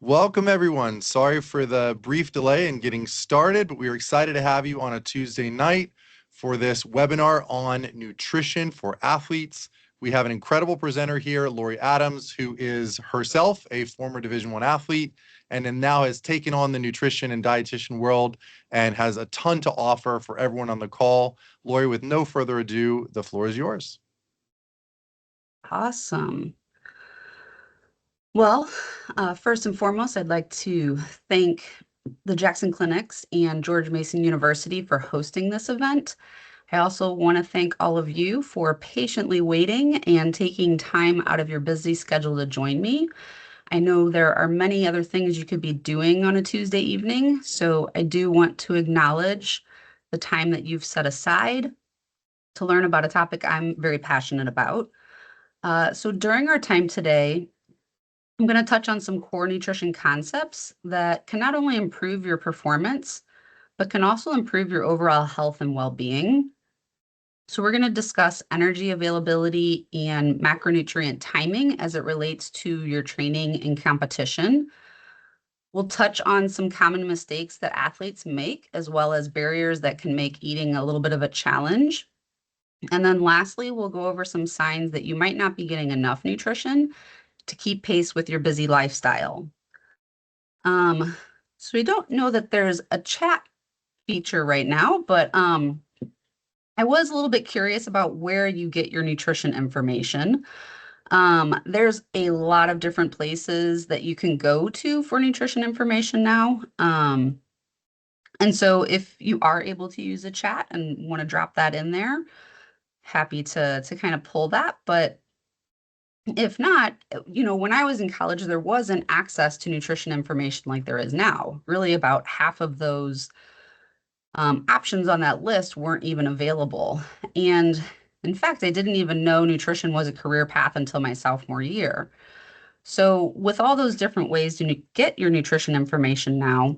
Welcome, everyone. Sorry for the brief delay in getting started, but we are excited to have you on a Tuesday night for this webinar on nutrition for athletes. We have an incredible presenter here, Lori Adams, who is herself a former Division I athlete and then now has taken on the nutrition and dietitian world and has a ton to offer for everyone on the call. Lori, with no further ado, the floor is yours. Awesome. Well, first and foremost, I'd like to thank the Jackson Clinics and George Mason University for hosting this event. I also want to thank all of you for patiently waiting and taking time out of your busy schedule to join me. I know there are many other things you could be doing on a Tuesday evening, so I do want to acknowledge the time that you've set aside to learn about a topic I'm very passionate about. So during our time today, I'm going to touch on some core nutrition concepts that can not only improve your performance, but can also improve your overall health and well-being. So we're going to discuss energy availability and macronutrient timing as it relates to your training and competition. We'll touch on some common mistakes that athletes make, as well as barriers that can make eating a little bit of a challenge. And then lastly, we'll go over some signs that you might not be getting enough nutrition to keep pace with your busy lifestyle. So we don't know that there's a chat feature right now, but I was a little bit curious about where you get your nutrition information. There's a lot of different places that you can go to for nutrition information now. And so if you are able to use a chat and want to drop that in there, happy to kind of pull that. But if not, when I was in college, there wasn't access to nutrition information like there is now. Really, about half of those options on that list weren't even available. And in fact, I didn't even know nutrition was a career path until my sophomore year. So, with all those different ways to get your nutrition information now,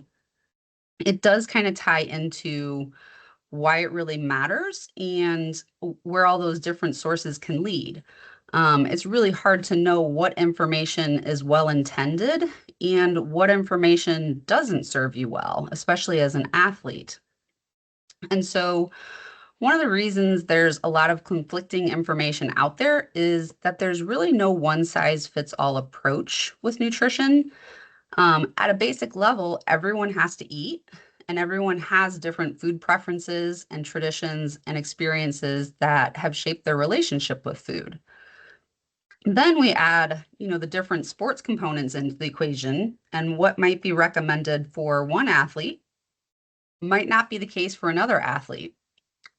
it does kind of tie into why it really matters and where all those different sources can lead. It's really hard to know what information is well intended and what information doesn't serve you well, especially as an athlete. And so, one of the reasons there's a lot of conflicting information out there is that there's really no one size fits all approach with nutrition. At a basic level, everyone has to eat, and everyone has different food preferences and traditions and experiences that have shaped their relationship with food. Then we add, the different sports components into the equation, and what might be recommended for one athlete might not be the case for another athlete.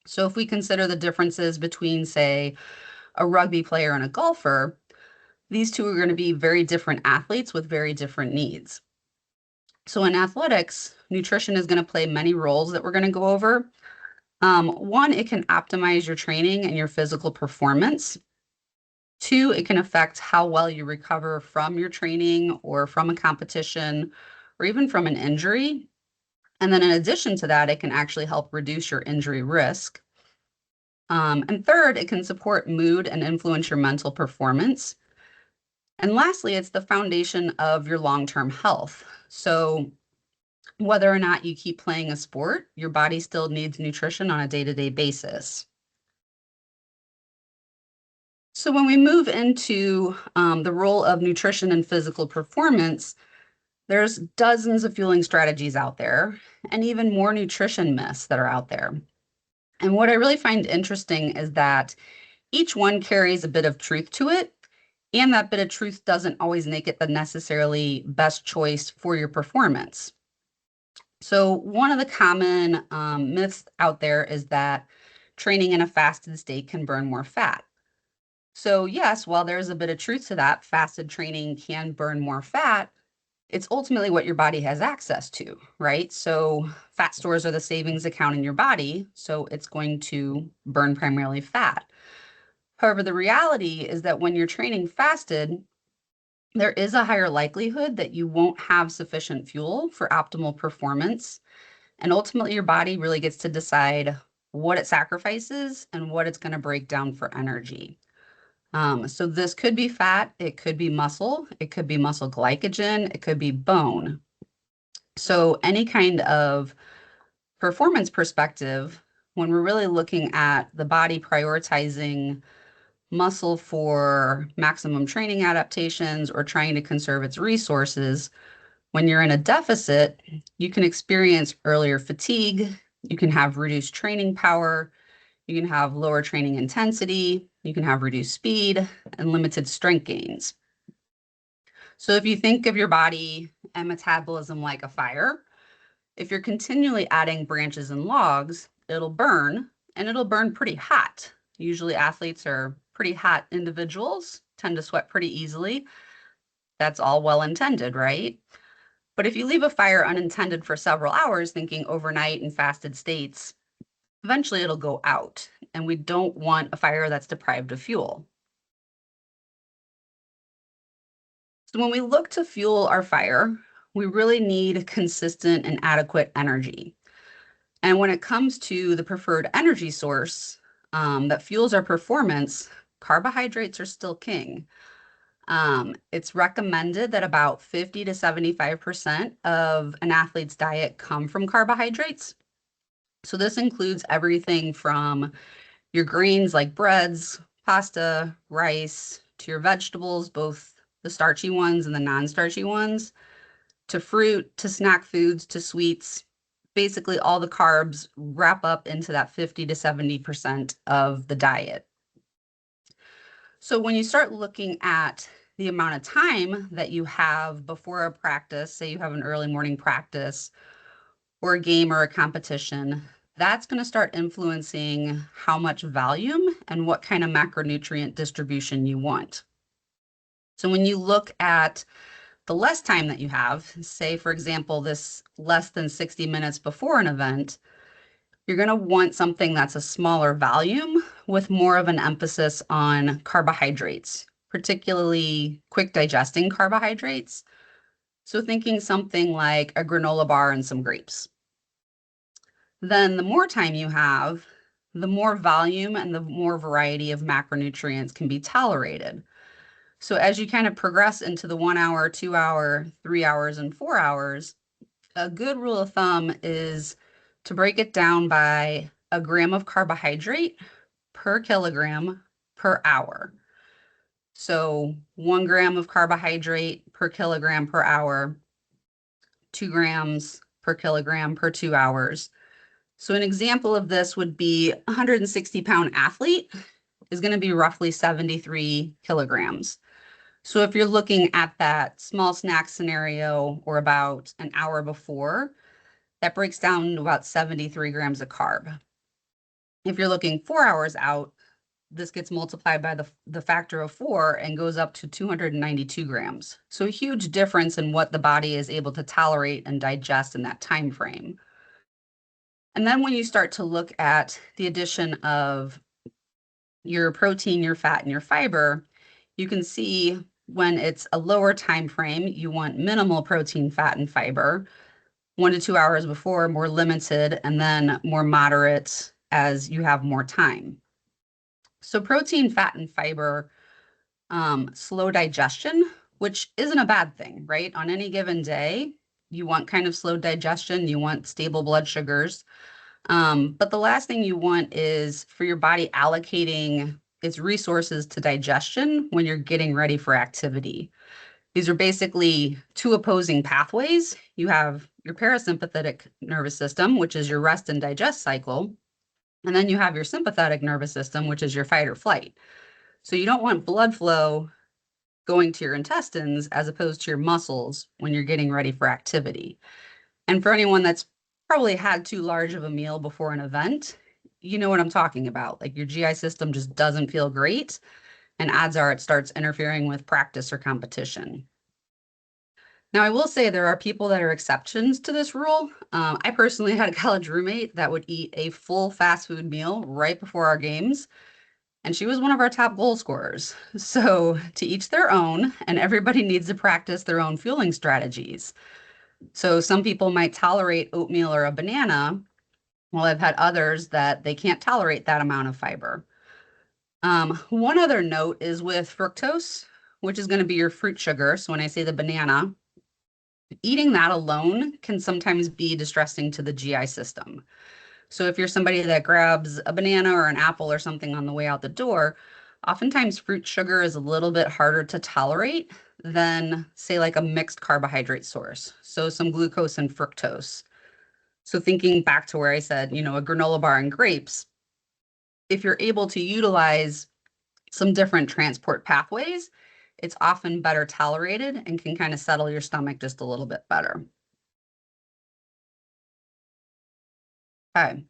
So if we consider the differences between, say, a rugby player and a golfer, these two are going to be very different athletes with very different needs. So in athletics, nutrition is going to play many roles that we're going to go over. One, it can optimize your training and your physical performance. Two, it can affect how well you recover from your training or from a competition or even from an injury. And then in addition to that, it can actually help reduce your injury risk. And third, it can support mood and influence your mental performance. And lastly, it's the foundation of your long-term health. So whether or not you keep playing a sport, your body still needs nutrition on a day-to-day basis. So when we move into the role of nutrition and physical performance, there's dozens of fueling strategies out there and even more nutrition myths that are out there. And what I really find interesting is that each one carries a bit of truth to it, and that bit of truth doesn't always make it the necessarily best choice for your performance. So one of the common myths out there is that training in a fasted state can burn more fat. So yes, while there's a bit of truth to that, fasted training can burn more fat, it's ultimately what your body has access to, right? So fat stores are the savings account in your body, so it's going to burn primarily fat. However, the reality is that when you're training fasted, there is a higher likelihood that you won't have sufficient fuel for optimal performance. And ultimately, your body really gets to decide what it sacrifices and what it's going to break down for energy. So this could be fat, it could be muscle, it could be muscle glycogen, it could be bone. So any kind of performance perspective, when we're really looking at the body prioritizing muscle for maximum training adaptations or trying to conserve its resources, when you're in a deficit, you can experience earlier fatigue, you can have reduced training power, you can have lower training intensity, you can have reduced speed and limited strength gains. So if you think of your body and metabolism like a fire, if you're continually adding branches and logs, it'll burn and it'll burn pretty hot. Usually athletes are pretty hot individuals, tend to sweat pretty easily. That's all well intended, right? But if you leave a fire unintended for several hours, thinking overnight in fasted states, eventually it'll go out. And we don't want a fire that's deprived of fuel. So when we look to fuel our fire, we really need consistent and adequate energy. And when it comes to the preferred energy source that fuels our performance, carbohydrates are still king. It's recommended that about 50 to 75% of an athlete's diet come from carbohydrates. So this includes everything from your grains like breads, pasta, rice, to your vegetables, both the starchy ones and the non-starchy ones, to fruit, to snack foods, to sweets. Basically, all the carbs wrap up into that 50 to 70% of the diet. So when you start looking at the amount of time that you have before a practice, say you have an early morning practice or a game or a competition, that's going to start influencing how much volume and what kind of macronutrient distribution you want. So when you look at the less time that you have, say, for example, this less than 60 minutes before an event, you're going to want something that's a smaller volume with more of an emphasis on carbohydrates, particularly quick digesting carbohydrates. So thinking something like a granola bar and some grapes. Then the more time you have, the more volume and the more variety of macronutrients can be tolerated. So as you kind of progress into the 1 hour, 2 hour, 3 hours, and 4 hours, a good rule of thumb is to break it down by a gram of carbohydrate per kilogram per hour. So 1 gram of carbohydrate per kilogram per hour, 2 grams per kilogram per 2 hours. So an example of this would be a 160-pound athlete is going to be roughly 73 kilograms. So if you're looking at that small snack scenario or about an hour before, that breaks down to about 73 grams of carb. If you're looking 4 hours out, this gets multiplied by the factor of 4 and goes up to 292 grams. So a huge difference in what the body is able to tolerate and digest in that time frame. And then when you start to look at the addition of your protein, your fat, and your fiber, you can see when it's a lower time frame, you want minimal protein, fat, and fiber. 1 to 2 hours before, more limited, and then more moderate as you have more time. So protein, fat, and fiber slow digestion, which isn't a bad thing, right? On any given day, you want kind of slow digestion, you want stable blood sugars. But the last thing you want is for your body allocating its resources to digestion when you're getting ready for activity. These are basically two opposing pathways. You have your parasympathetic nervous system, which is your rest and digest cycle. And then you have your sympathetic nervous system, which is your fight or flight. So you don't want blood flow going to your intestines as opposed to your muscles when you're getting ready for activity. And for anyone that's probably had too large of a meal before an event, you know what I'm talking about. Like your GI system just doesn't feel great, and odds are it starts interfering with practice or competition. Now, I will say there are people that are exceptions to this rule. I personally had a college roommate that would eat a full fast food meal right before our games, and she was one of our top goal scorers. So, to each their own, and everybody needs to practice their own fueling strategies. So, some people might tolerate oatmeal or a banana, while I've had others that they can't tolerate that amount of fiber. One other note is with fructose, which is going to be your fruit sugar. So when I say the banana, eating that alone can sometimes be distressing to the GI system. So if you're somebody that grabs a banana or an apple or something on the way out the door, oftentimes fruit sugar is a little bit harder to tolerate than, say, like a mixed carbohydrate source. So some glucose and fructose. So thinking back to where I said, a granola bar and grapes, if you're able to utilize some different transport pathways, it's often better tolerated and can kind of settle your stomach just a little bit better. Okay.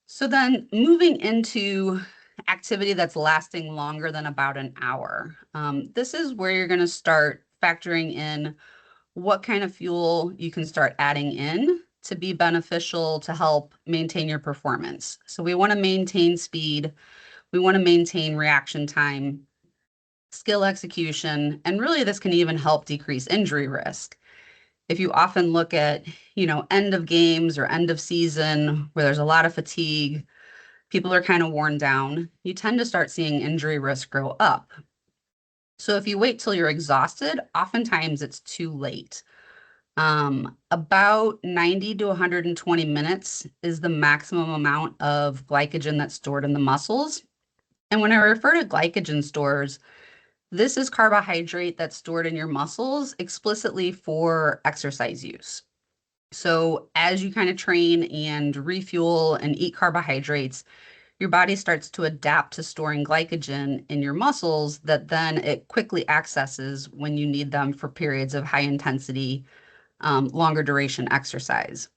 So then moving into activity that's lasting longer than about an hour. This is where you're going to start factoring in what kind of fuel you can start adding in to be beneficial to help maintain your performance. So we want to maintain speed, we want to maintain reaction time, skill execution, and really this can even help decrease injury risk. If you often look at, end of games or end of season where there's a lot of fatigue, people are kind of worn down, you tend to start seeing injury risk grow up. So if you wait till you're exhausted, oftentimes it's too late. About 90 to 120 minutes is the maximum amount of glycogen that's stored in the muscles. And when I refer to glycogen stores, this is carbohydrate that's stored in your muscles explicitly for exercise use. So as you kind of train and refuel and eat carbohydrates, your body starts to adapt to storing glycogen in your muscles that then it quickly accesses when you need them for periods of high intensity, longer duration exercise.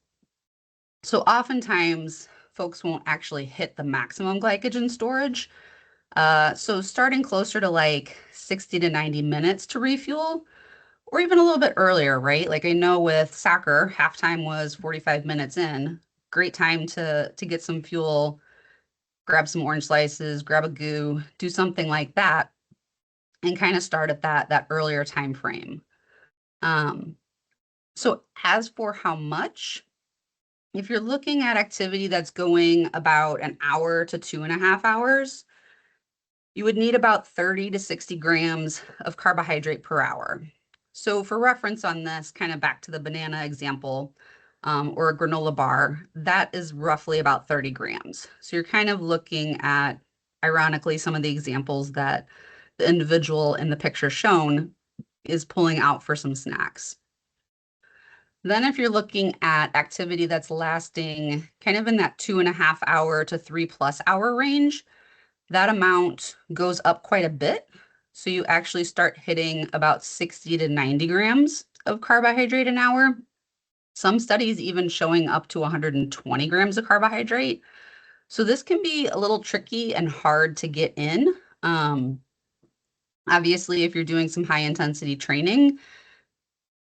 So oftentimes folks won't actually hit the maximum glycogen storage. So starting closer to like 60 to 90 minutes to refuel, or even a little bit earlier, right? Like I know with soccer, halftime was 45 minutes in. Great time to get some fuel, grab some orange slices, grab a goo, do something like that, and kind of start at that earlier time frame. Um, so as for how much, if you're looking at activity that's going about an hour to 2.5 hours, you would need about 30 to 60 grams of carbohydrate per hour. So for reference on this, kind of back to the banana example, or a granola bar, that is roughly about 30 grams. So you're kind of looking at, ironically, some of the examples that the individual in the picture shown is pulling out for some snacks. Then if you're looking at activity that's lasting kind of in that 2.5 hour to 3+ hour range, that amount goes up quite a bit. So you actually start hitting about 60 to 90 grams of carbohydrate an hour. Some studies even showing up to 120 grams of carbohydrate. So this can be a little tricky and hard to get in. Obviously, if you're doing some high intensity training,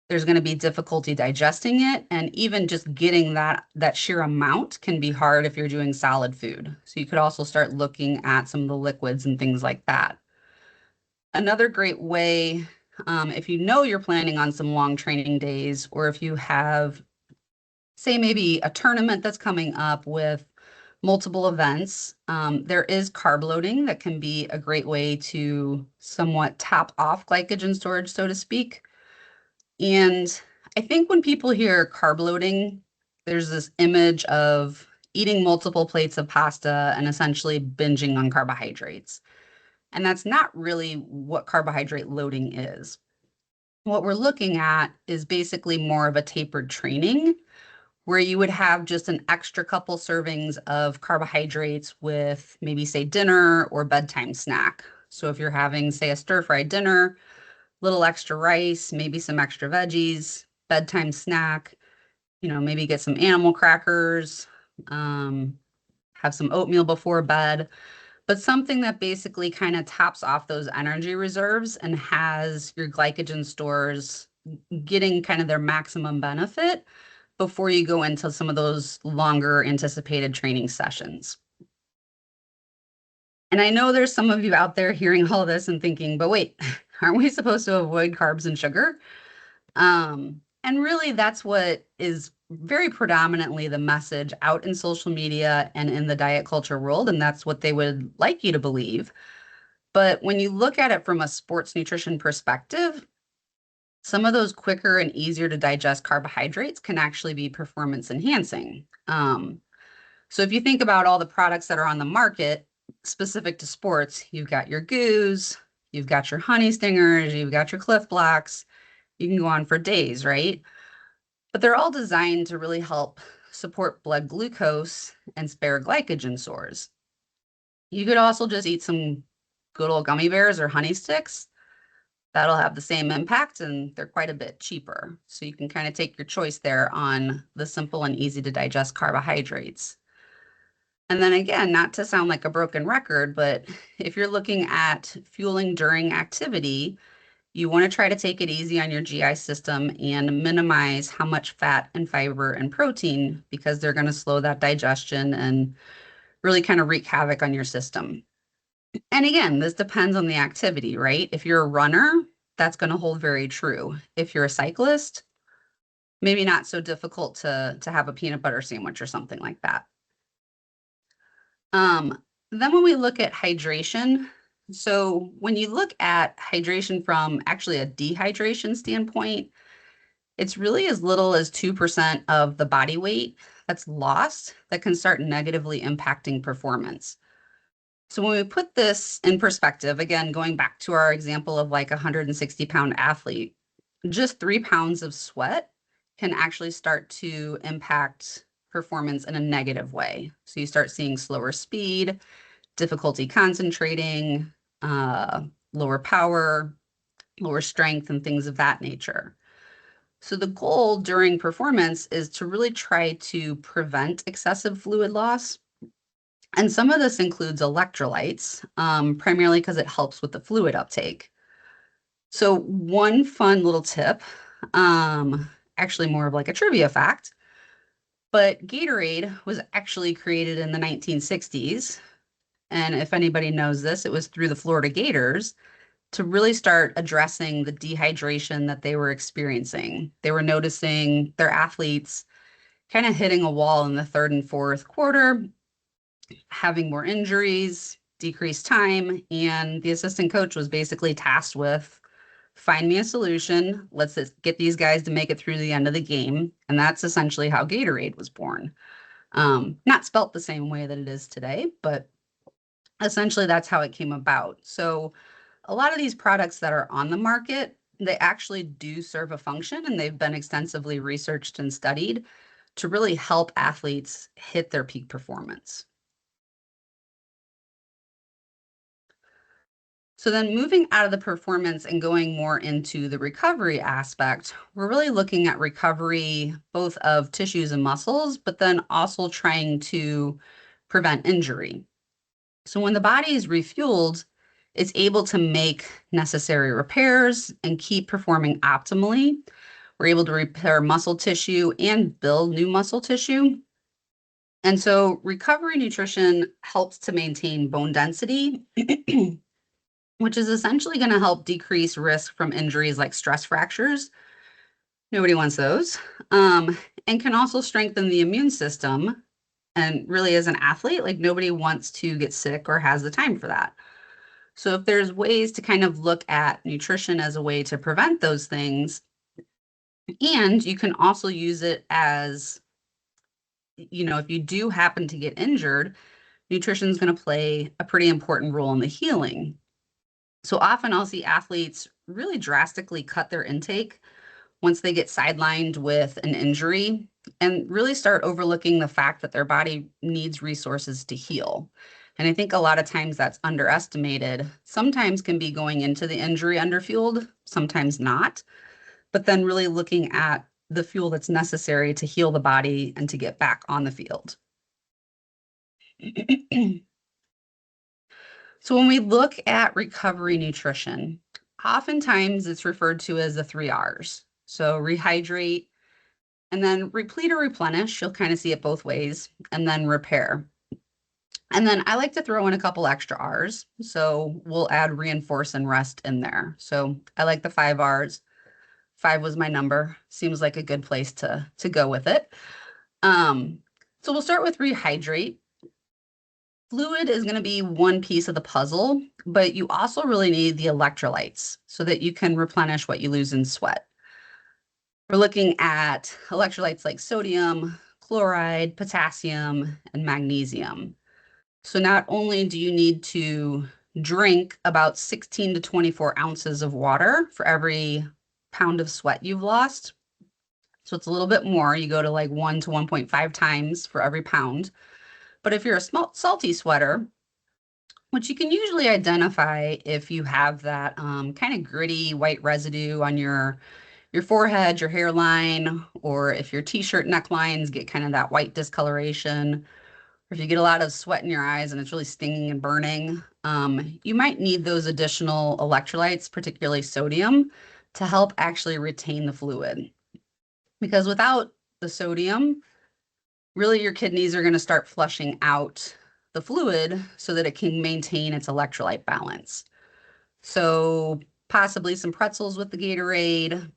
there's going to be difficulty digesting it, and even just getting that sheer amount can be hard if you're doing solid food. So you could also start looking at some of the liquids and things like that. Another great way, if you know you're planning on some long training days, or if you have, say, maybe a tournament that's coming up with multiple events, there is carb loading that can be a great way to somewhat top off glycogen storage, so to speak. And I think when people hear carb loading, there's this image of eating multiple plates of pasta and essentially binging on carbohydrates. And that's not really what carbohydrate loading is. What we're looking at is basically more of a tapered training where you would have just an extra couple servings of carbohydrates with maybe, say, dinner or bedtime snack. So if you're having, say, a stir-fried dinner, little extra rice, maybe some extra veggies, bedtime snack, maybe get some animal crackers, have some oatmeal before bed, but something that basically kind of tops off those energy reserves and has your glycogen stores getting kind of their maximum benefit before you go into some of those longer anticipated training sessions. And I know there's some of you out there hearing all of this and thinking, but wait, aren't we supposed to avoid carbs and sugar? And really, that's what is very predominantly the message out in social media and in the diet culture world. And that's what they would like you to believe. But when you look at it from a sports nutrition perspective, some of those quicker and easier to digest carbohydrates can actually be performance enhancing. So if you think about all the products that are on the market specific to sports, you've got your Goos, you've got your Honey Stingers, you've got your Cliff Blocks. You can go on for days, right? But they're all designed to really help support blood glucose and spare glycogen stores. You could also just eat some good old gummy bears or honey sticks. That'll have the same impact and they're quite a bit cheaper. So you can kind of take your choice there on the simple and easy to digest carbohydrates. And then again, not to sound like a broken record, but if you're looking at fueling during activity, you want to try to take it easy on your GI system and minimize how much fat and fiber and protein because they're going to slow that digestion and really kind of wreak havoc on your system. And again, this depends on the activity, right? If you're a runner, that's going to hold very true. If you're a cyclist, maybe not so difficult to have a peanut butter sandwich or something like that. Then when we look at hydration, so when you look at hydration from actually a dehydration standpoint, it's really as little as 2% of the body weight that's lost that can start negatively impacting performance. So when we put this in perspective, again, going back to our example of like a 160-pound athlete, just 3 pounds of sweat can actually start to impact performance in a negative way. So you start seeing slower speed, difficulty concentrating, lower power, lower strength, and things of that nature. So the goal during performance is to really try to prevent excessive fluid loss. And some of this includes electrolytes, primarily because it helps with the fluid uptake. So one fun little tip, actually more of like a trivia fact, but Gatorade was actually created in the 1960s. And if anybody knows this, it was through the Florida Gators to really start addressing the dehydration that they were experiencing. They were noticing their athletes kind of hitting a wall in the third and fourth quarter, having more injuries, decreased time, and the assistant coach was basically tasked with find me a solution. Let's get these guys to make it through the end of the game. And that's essentially how Gatorade was born. Not spelt the same way that it is today, but essentially that's how it came about. So a lot of these products that are on the market, they actually do serve a function and they've been extensively researched and studied to really help athletes hit their peak performance. So then moving out of the performance and going more into the recovery aspect, we're really looking at recovery both of tissues and muscles, but then also trying to prevent injury. So when the body is refueled, it's able to make necessary repairs and keep performing optimally. We're able to repair muscle tissue and build new muscle tissue. And so recovery nutrition helps to maintain bone density, which is essentially going to help decrease risk from injuries like stress fractures. Nobody wants those. And can also strengthen the immune system. And really, as an athlete, like nobody wants to get sick or has the time for that. So if there's ways to kind of look at nutrition as a way to prevent those things, and you can also use it as, if you do happen to get injured, nutrition is going to play a pretty important role in the healing. So often I'll see athletes really drastically cut their intake once they get sidelined with an injury and really start overlooking the fact that their body needs resources to heal. And I think a lot of times that's underestimated. Sometimes can be going into the injury underfueled, sometimes not, but then really looking at the fuel that's necessary to heal the body and to get back on the field. So when we look at recovery nutrition, oftentimes it's referred to as the 3 Rs. So rehydrate, and then replete or replenish. You'll kind of see it both ways, and then repair. And then I like to throw in a couple extra Rs. So we'll add reinforce and rest in there. So I like the 5 Rs. 5 was my number. Seems like a good place to go with it. So we'll start with rehydrate. Fluid is going to be one piece of the puzzle, but you also really need the electrolytes so that you can replenish what you lose in sweat. We're looking at electrolytes like sodium, chloride, potassium, and magnesium. So not only do you need to drink about 16 to 24 ounces of water for every pound of sweat you've lost. So it's a little bit more. You go to like 1 to 1.5 times for every pound. But if you're a salty sweater, which you can usually identify if you have that kind of gritty white residue on your forehead, your hairline, or if your t-shirt necklines get kind of that white discoloration, or if you get a lot of sweat in your eyes and it's really stinging and burning, you might need those additional electrolytes, particularly sodium, to help actually retain the fluid. Because without the sodium, really your kidneys are going to start flushing out the fluid so that it can maintain its electrolyte balance. So possibly some pretzels with the Gatorade.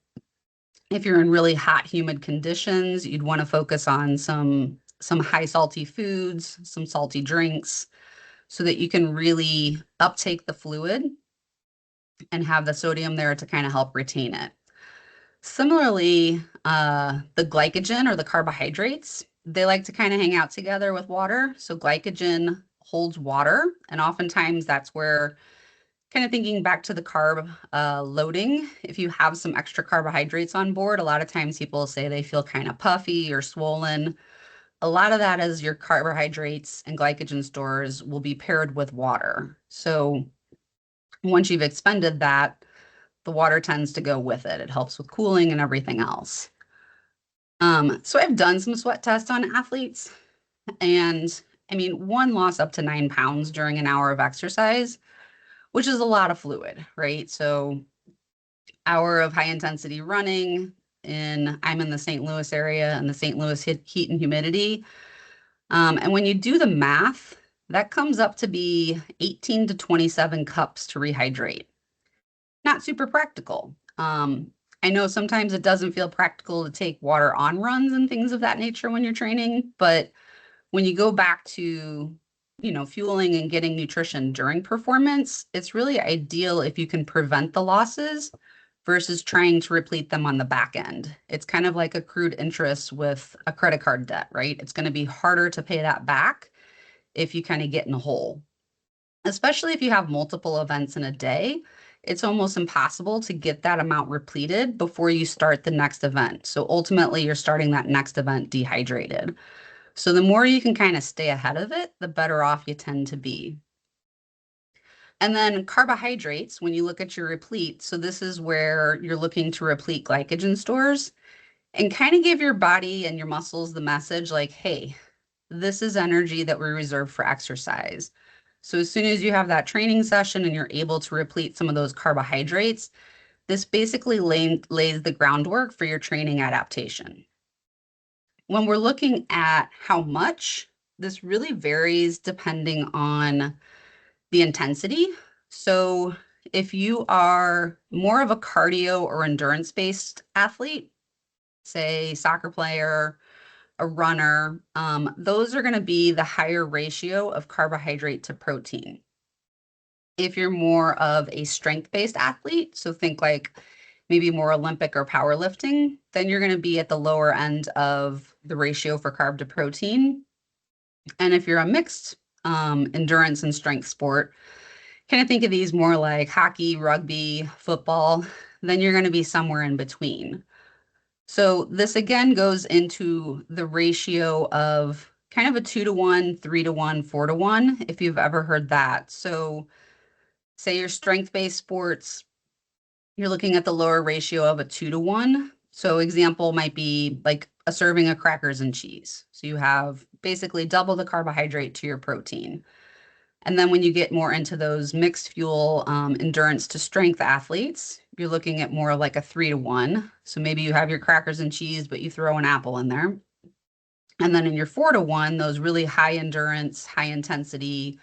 If you're in really hot, humid conditions, you'd want to focus on some high salty foods, some salty drinks, so that you can really uptake the fluid and have the sodium there to kind of help retain it. Similarly, the glycogen or the carbohydrates, they like to kind of hang out together with water. So glycogen holds water, and oftentimes that's where, kind of thinking back to the carb loading, if you have some extra carbohydrates on board, a lot of times people say they feel kind of puffy or swollen. A lot of that is your carbohydrates and glycogen stores will be paired with water. So once you've expended that, the water tends to go with it. It helps with cooling and everything else. So I've done some sweat tests on athletes, and I mean, one lost up to 9 pounds during an hour of exercise, which is a lot of fluid, right? So hour of high intensity running I'm in the St. Louis area and the St. Louis heat and humidity. And when you do the math, that comes up to be 18 to 27 cups to rehydrate. Not super practical. I know sometimes it doesn't feel practical to take water on runs and things of that nature when you're training, but when you go back to, fueling and getting nutrition during performance, it's really ideal if you can prevent the losses versus trying to replete them on the back end. It's kind of like accrued interest with a credit card debt, right? It's going to be harder to pay that back if you kind of get in a hole. Especially if you have multiple events in a day, it's almost impossible to get that amount repleted before you start the next event. So ultimately, you're starting that next event dehydrated. So the more you can kind of stay ahead of it, the better off you tend to be. And then carbohydrates, when you look at your replete, so this is where you're looking to replete glycogen stores and kind of give your body and your muscles the message like, hey, this is energy that we reserve for exercise. So as soon as you have that training session and you're able to replete some of those carbohydrates, this basically lays the groundwork for your training adaptation. When we're looking at how much, this really varies depending on the intensity. So if you are more of a cardio or endurance-based athlete, say soccer player, a runner, those are going to be the higher ratio of carbohydrate to protein. If you're more of a strength-based athlete, so think like maybe more Olympic or powerlifting, then you're going to be at the lower end of the ratio for carb to protein. And if you're a mixed endurance and strength sport, kind of think of these more like hockey, rugby, football, then you're going to be somewhere in between. So this again goes into the ratio of kind of a 2-to-1, 3-to-1, 4-to-1, if you've ever heard that. So say your strength-based sports, you're looking at the lower ratio of a 2-to-1. So example might be like a serving of crackers and cheese. So you have basically double the carbohydrate to your protein. And then when you get more into those mixed fuel endurance to strength athletes, you're looking at more like a 3-to-1. So maybe you have your crackers and cheese, but you throw an apple in there. And then in your 4-to-1, those really high endurance, high intensity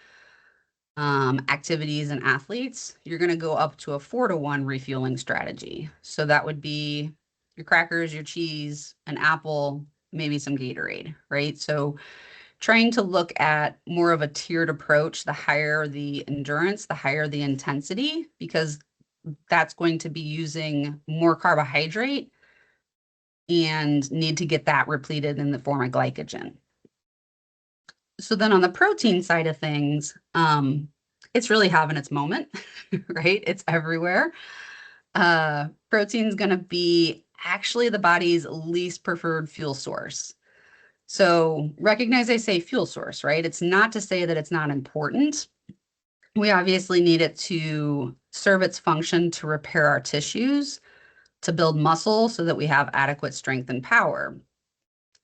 activities and athletes, you're going to go up to a 4-to-1 refueling strategy. So that would be your crackers, your cheese, an apple, maybe some Gatorade, right? So trying to look at more of a tiered approach, the higher the endurance, the higher the intensity, because that's going to be using more carbohydrate and need to get that repleted in the form of glycogen. So then on the protein side of things, it's really having its moment, right? It's everywhere. Protein's going to be actually the body's least preferred fuel source. So recognize I say fuel source, right? It's not to say that it's not important. We obviously need it to serve its function to repair our tissues, to build muscle so that we have adequate strength and power.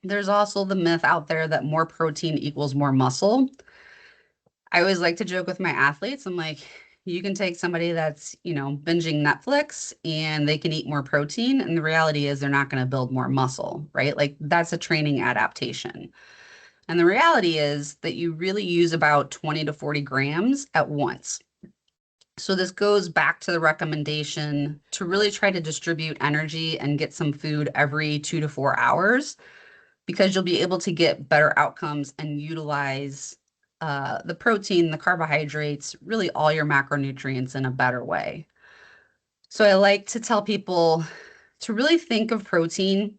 There's also the myth out there that more protein equals more muscle. I always like to joke with my athletes. I'm like, you can take somebody that's, binging Netflix and they can eat more protein. And the reality is they're not going to build more muscle, right? Like that's a training adaptation. And the reality is that you really use about 20 to 40 grams at once. So this goes back to the recommendation to really try to distribute energy and get some food every 2 to 4 hours, because you'll be able to get better outcomes and utilize the protein, the carbohydrates, really all your macronutrients in a better way. So I like to tell people to really think of protein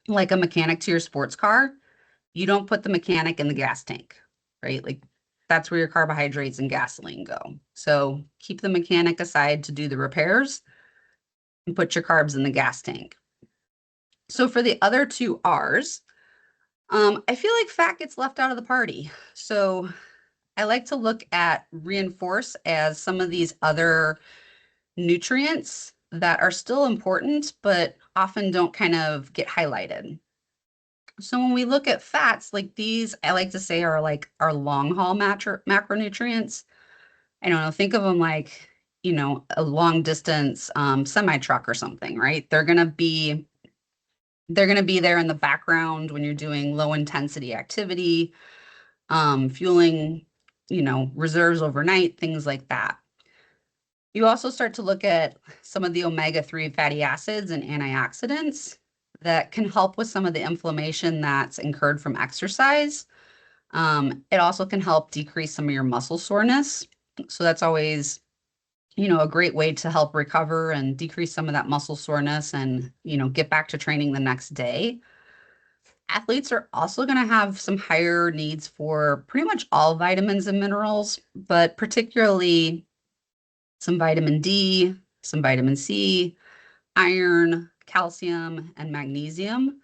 like a mechanic to your sports car. You don't put the mechanic in the gas tank, right? Like that's where your carbohydrates and gasoline go. So keep the mechanic aside to do the repairs and put your carbs in the gas tank. So for the other two R's, I feel like fat gets left out of the party. So I like to look at reinforce as some of these other nutrients that are still important, but often don't kind of get highlighted. So when we look at fats, like these, I like to say are like our long haul macronutrients. I don't know, think of them like, a long distance semi truck or something, right? They're going to be there in the background when you're doing low intensity activity, fueling, reserves overnight, things like that. You also start to look at some of the omega-3 fatty acids and antioxidants that can help with some of the inflammation that's incurred from exercise. It also can help decrease some of your muscle soreness. So that's always, a great way to help recover and decrease some of that muscle soreness and, get back to training the next day. Athletes are also going to have some higher needs for pretty much all vitamins and minerals, but particularly some vitamin D, some vitamin C, iron, calcium, and magnesium.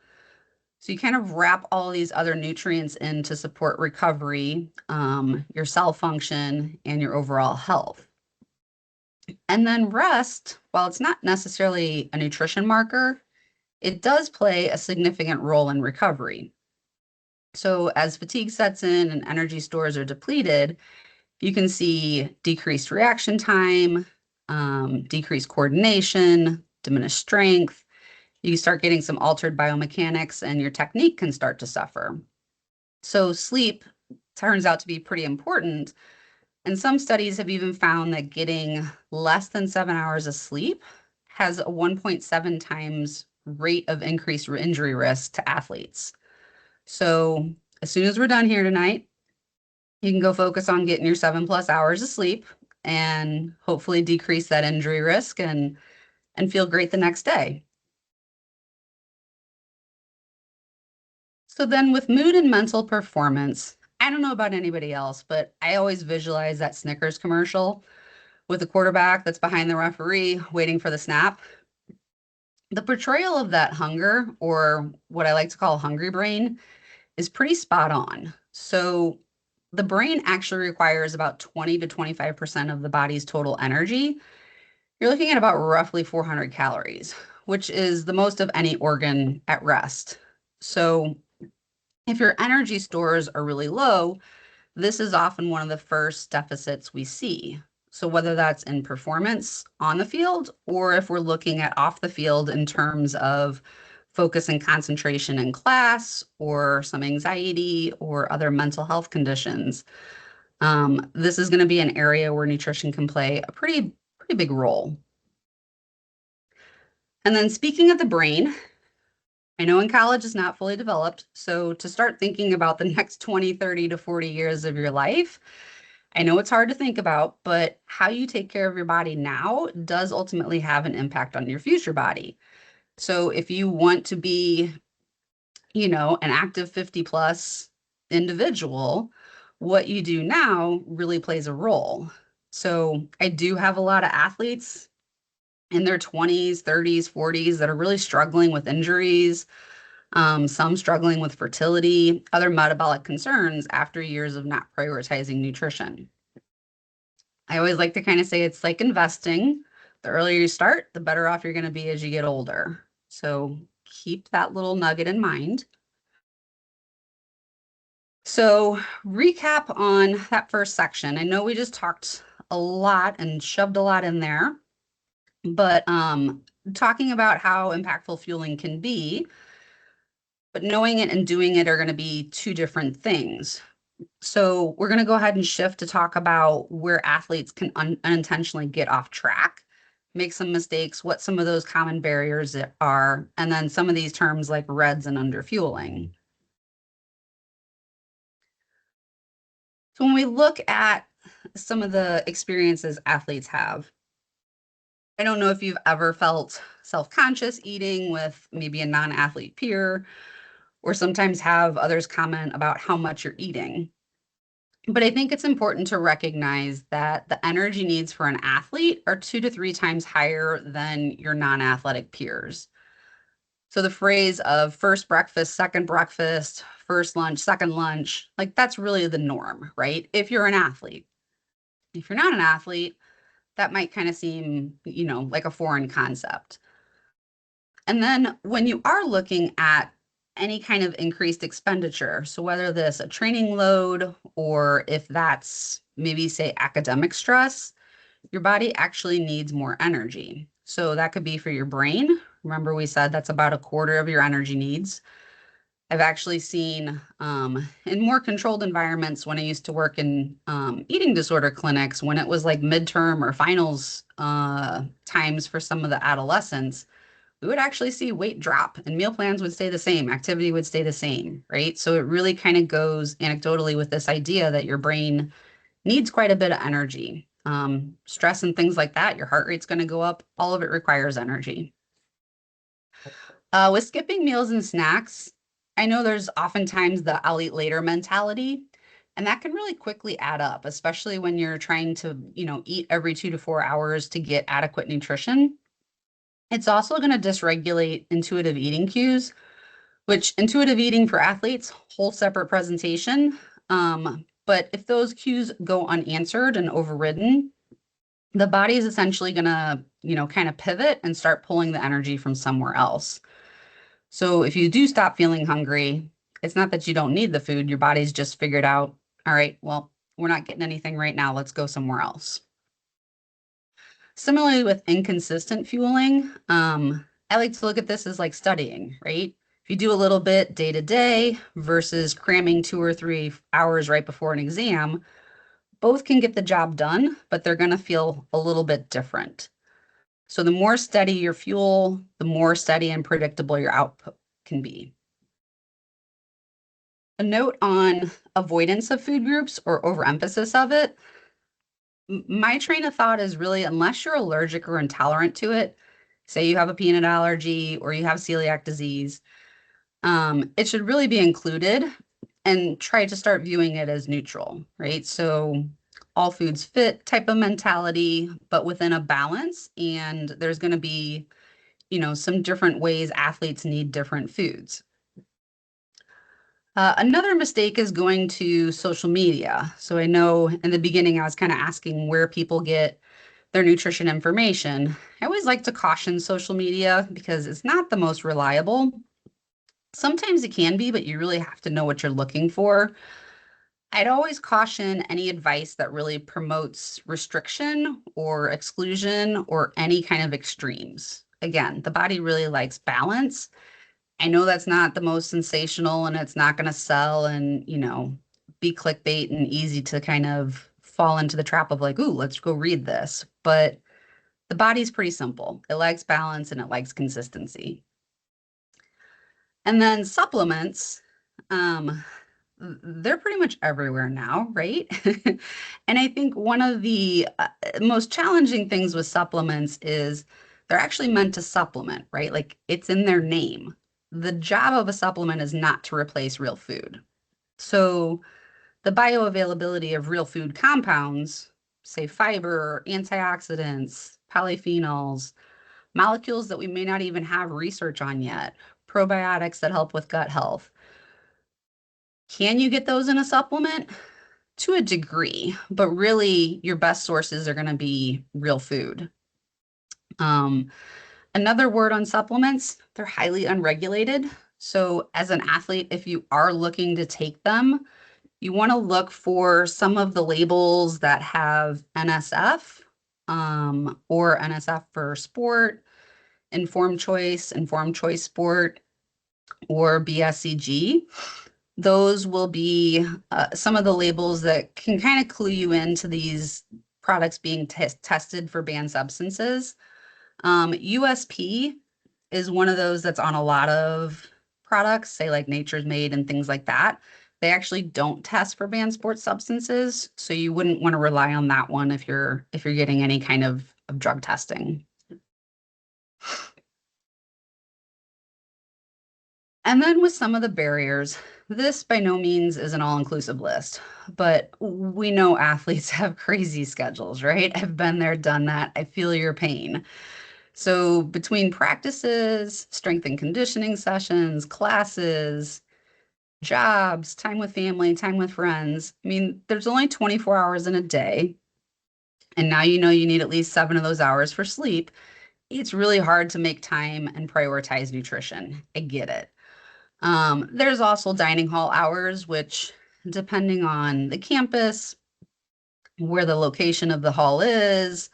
So you kind of wrap all these other nutrients in to support recovery, your cell function, and your overall health. And then rest, while it's not necessarily a nutrition marker, it does play a significant role in recovery. So as fatigue sets in and energy stores are depleted, you can see decreased reaction time, decreased coordination, diminished strength. You start getting some altered biomechanics and your technique can start to suffer. So sleep turns out to be pretty important. And some studies have even found that getting less than 7 hours of sleep has a 1.7 times rate of increased injury risk to athletes. So as soon as we're done here tonight, you can go focus on getting your 7+ hours of sleep and hopefully decrease that injury risk and feel great the next day. So then with mood and mental performance, I don't know about anybody else, but I always visualize that Snickers commercial with the quarterback that's behind the referee waiting for the snap. The portrayal of that hunger, or what I like to call hungry brain, is pretty spot on. So the brain actually requires about 20 to 25% of the body's total energy. You're looking at about roughly 400 calories, which is the most of any organ at rest. So if your energy stores are really low, this is often one of the first deficits we see. So whether that's in performance on the field, or if we're looking at off the field in terms of focus and concentration in class, or some anxiety or other mental health conditions, This is going to be an area where nutrition can play a pretty big role. And then speaking of the brain, I know in college is not fully developed. So to start thinking about the next 20, 30 to 40 years of your life, I know it's hard to think about, but how you take care of your body now does ultimately have an impact on your future body. So if you want to be, an active 50 plus individual, what you do now really plays a role. So I do have a lot of athletes in their 20s, 30s, 40s that are really struggling with injuries, some struggling with fertility, other metabolic concerns after years of not prioritizing nutrition. I always like to kind of say it's like investing. The earlier you start, the better off you're going to be as you get older. So keep that little nugget in mind. So recap on that first section. I know we just talked a lot and shoved a lot in there, but talking about how impactful fueling can be, but knowing it and doing it are going to be two different things. So we're going to go ahead and shift to talk about where athletes can unintentionally get off track, make some mistakes, what some of those common barriers are, and then some of these terms like REDs and underfueling. So when we look at some of the experiences athletes have, I don't know if you've ever felt self-conscious eating with maybe a non-athlete peer, or sometimes have others comment about how much you're eating. But I think it's important to recognize that the energy needs for an athlete are 2 to 3 times higher than your non-athletic peers. So the phrase of first breakfast, second breakfast, first lunch, second lunch, like that's really the norm, right? If you're an athlete. If you're not an athlete, that might kind of seem, like a foreign concept. And then when you are looking at any kind of increased expenditure, so whether this a training load or if that's maybe say academic stress, your body actually needs more energy. So that could be for your brain. Remember we said that's about a quarter of your energy needs. I've actually seen in more controlled environments when I used to work in eating disorder clinics, when it was like midterm or finals times for some of the adolescents, we would actually see weight drop and meal plans would stay the same, activity would stay the same, right? So it really kind of goes anecdotally with this idea that your brain needs quite a bit of energy. Stress and things like that, your heart rate's going to go up. All of it requires energy. With skipping meals and snacks, I know there's oftentimes the I'll eat later mentality, and that can really quickly add up, especially when you're trying to, eat every 2 to 4 hours to get adequate nutrition. It's also going to dysregulate intuitive eating cues, which intuitive eating for athletes, whole separate presentation. But if those cues go unanswered and overridden, the body is essentially going to, kind of pivot and start pulling the energy from somewhere else. So if you do stop feeling hungry, it's not that you don't need the food. Your body's just figured out, all right, well, we're not getting anything right now. Let's go somewhere else. Similarly with inconsistent fueling, I like to look at this as like studying, right? If you do a little bit day to day versus cramming 2 or 3 hours right before an exam, both can get the job done, but they're going to feel a little bit different. So the more steady your fuel, the more steady and predictable your output can be. A note on avoidance of food groups or overemphasis of it. My train of thought is really, unless you're allergic or intolerant to it, say you have a peanut allergy or you have celiac disease, it should really be included and try to start viewing it as neutral, right? So all foods fit type of mentality, but within a balance. And there's going to be, some different ways athletes need different foods. Another mistake is going to social media. So I know in the beginning I was kind of asking where people get their nutrition information. I always like to caution social media because it's not the most reliable. Sometimes it can be, but you really have to know what you're looking for. I'd always caution any advice that really promotes restriction or exclusion or any kind of extremes. Again, the body really likes balance. I know that's not the most sensational and it's not going to sell and, be clickbait and easy to kind of fall into the trap of like, ooh, let's go read this. But the body's pretty simple. It likes balance and it likes consistency. And then supplements, they're pretty much everywhere now, right? And I think one of the most challenging things with supplements is they're actually meant to supplement, right? Like it's in their name. The job of a supplement is not to replace real food. So the bioavailability of real food compounds, say fiber, antioxidants, polyphenols, molecules that we may not even have research on yet, probiotics that help with gut health. Can you get those in a supplement? To a degree, but really your best sources are going to be real food. Another word on supplements, they're highly unregulated. So as an athlete, if you are looking to take them, you want to look for some of the labels that have NSF or NSF for sport, informed choice sport, or BSCG. Those will be some of the labels that can kind of clue you into these products being tested for banned substances. USP is one of those that's on a lot of products, say like Nature's Made and things like that. They actually don't test for banned sports substances, so you wouldn't want to rely on that one if you're getting any kind of drug testing. And then with some of the barriers, this by no means is an all-inclusive list, but we know athletes have crazy schedules, right? I've been there, done that. I feel your pain. So between practices, strength and conditioning sessions, classes, jobs, time with family, time with friends, I mean, there's only 24 hours in a day. And now you know you need at least 7 of those hours for sleep. It's really hard to make time and prioritize nutrition. I get it. There's also dining hall hours, which depending on the campus, where the location of the hall is,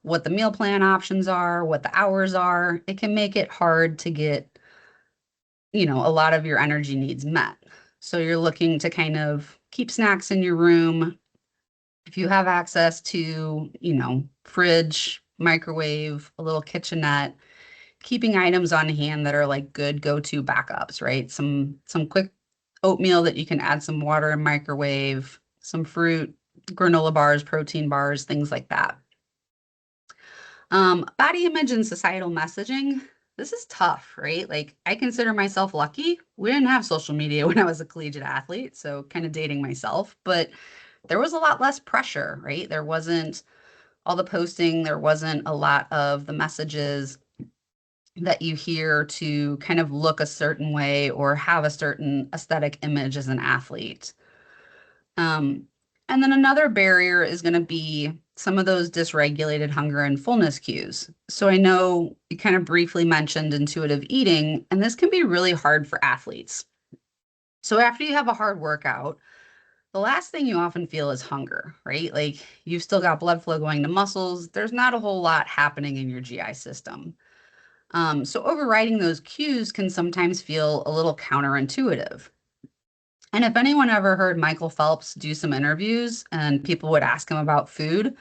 what the meal plan options are, what the hours are, it can make it hard to get, a lot of your energy needs met. So you're looking to kind of keep snacks in your room. If you have access to, fridge, microwave, a little kitchenette, keeping items on hand that are like good go-to backups, right? Some quick oatmeal that you can add some water and microwave, some fruit, granola bars, protein bars, things like that. Body image and societal messaging. This is tough, right? Like I consider myself lucky. We didn't have social media when I was a collegiate athlete, so kind of dating myself, but there was a lot less pressure, right? There wasn't all the posting, there wasn't a lot of the messages that you hear to kind of look a certain way or have a certain aesthetic image as an athlete. And then another barrier is going to be some of those dysregulated hunger and fullness cues. So I know you kind of briefly mentioned intuitive eating, and this can be really hard for athletes. So after you have a hard workout, the last thing you often feel is hunger, right? Like you've still got blood flow going to muscles. There's not a whole lot happening in your GI system. So overriding those cues can sometimes feel a little counterintuitive. And if anyone ever heard Michael Phelps do some interviews and people would ask him about food,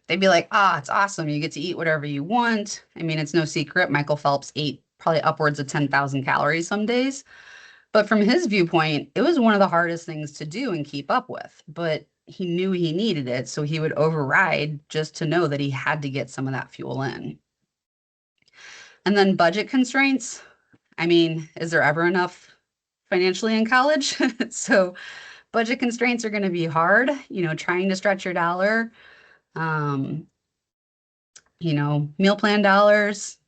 they'd be like, it's awesome. You get to eat whatever you want. I mean, it's no secret. Michael Phelps ate probably upwards of 10,000 calories some days. But from his viewpoint, it was one of the hardest things to do and keep up with. But he knew he needed it. So he would override just to know that he had to get some of that fuel in. And then budget constraints. I mean, is there ever enough financially in college? So budget constraints are going to be hard, trying to stretch your dollar. Meal plan dollars.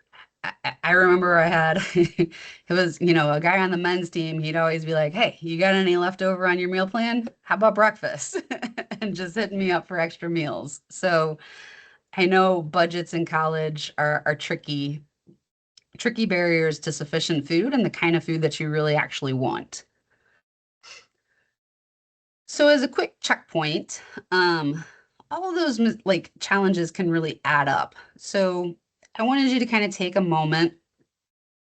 I remember I had, it was, a guy on the men's team. He'd always be like, hey, you got any leftover on your meal plan? How about breakfast? And just hitting me up for extra meals. So I know budgets in college are tricky barriers to sufficient food and the kind of food that you really actually want. So as a quick checkpoint, all of those like challenges can really add up. So I wanted you to kind of take a moment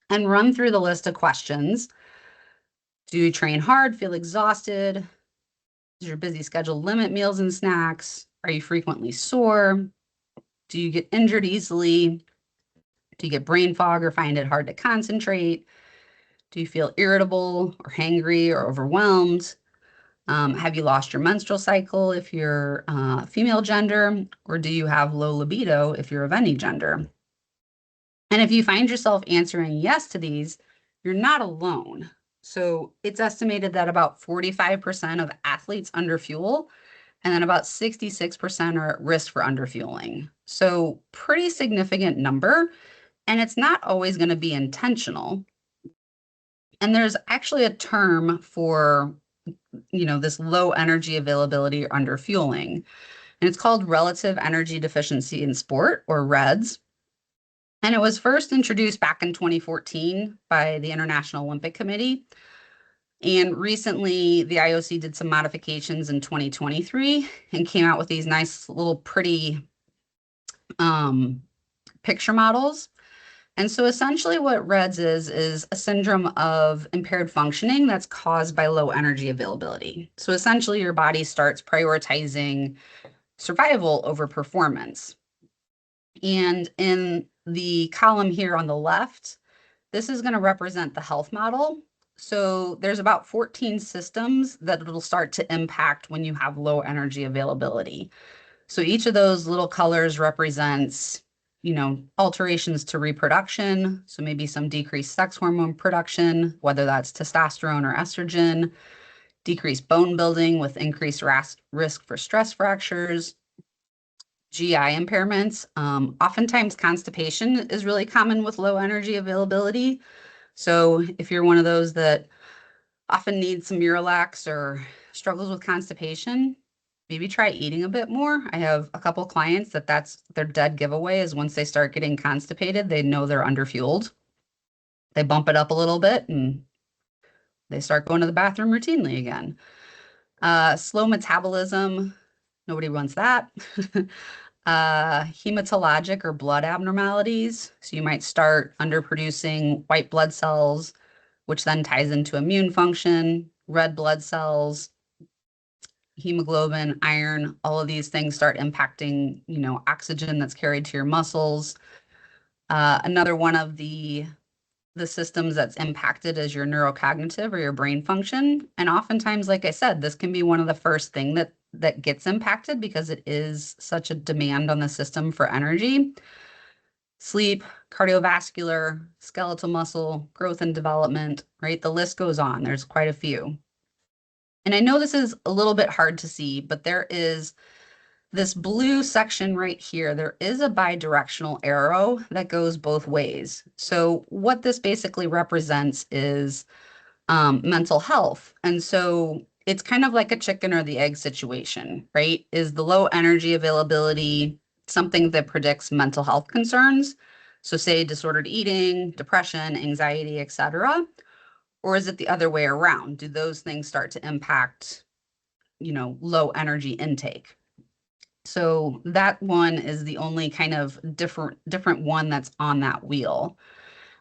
and run through the list of questions. Do you train hard, feel exhausted? Does your busy schedule limit meals and snacks? Are you frequently sore? Do you get injured easily? Do you get brain fog or find it hard to concentrate? Do you feel irritable or hangry or overwhelmed? Have you lost your menstrual cycle if you're female gender? Or do you have low libido if you're of any gender? And if you find yourself answering yes to these, you're not alone. So it's estimated that about 45% of athletes underfuel, and then about 66% are at risk for underfueling. So pretty significant number, and it's not always going to be intentional. And there's actually a term for, this low energy availability or underfueling, and it's called relative energy deficiency in sport, or REDS. And it was first introduced back in 2014 by the International Olympic Committee. And recently, the IOC did some modifications in 2023 and came out with these nice little pretty picture models. And so essentially what REDS is a syndrome of impaired functioning that's caused by low energy availability. So essentially your body starts prioritizing survival over performance. And in the column here on the left, this is going to represent the health model. So there's about 14 systems that it'll start to impact when you have low energy availability. So each of those little colors represents, alterations to reproduction. So maybe some decreased sex hormone production, whether that's testosterone or estrogen, decreased bone building with increased risk for stress fractures, GI impairments. Oftentimes constipation is really common with low energy availability. So if you're one of those that often needs some Miralax or struggles with constipation, maybe try eating a bit more. I have a couple clients that's their dead giveaway is once they start getting constipated, they know they're underfueled. They bump it up a little bit and they start going to the bathroom routinely again. Slow metabolism, nobody wants that. Hematologic or blood abnormalities. So you might start underproducing white blood cells, which then ties into immune function, red blood cells, hemoglobin, iron, all of these things start impacting, oxygen that's carried to your muscles. Another one of the systems that's impacted is your neurocognitive or your brain function. And oftentimes, like I said, this can be one of the first thing that gets impacted because it is such a demand on the system for energy. Sleep, cardiovascular, skeletal muscle, growth and development, right? The list goes on. There's quite a few. And I know this is a little bit hard to see, but there is this blue section right here. There is a bidirectional arrow that goes both ways. So what this basically represents is mental health. And so it's kind of like a chicken or the egg situation, right? Is the low energy availability something that predicts mental health concerns? So say disordered eating, depression, anxiety, etc. Or is it the other way around? Do those things start to impact, low energy intake? So that one is the only kind of different one that's on that wheel.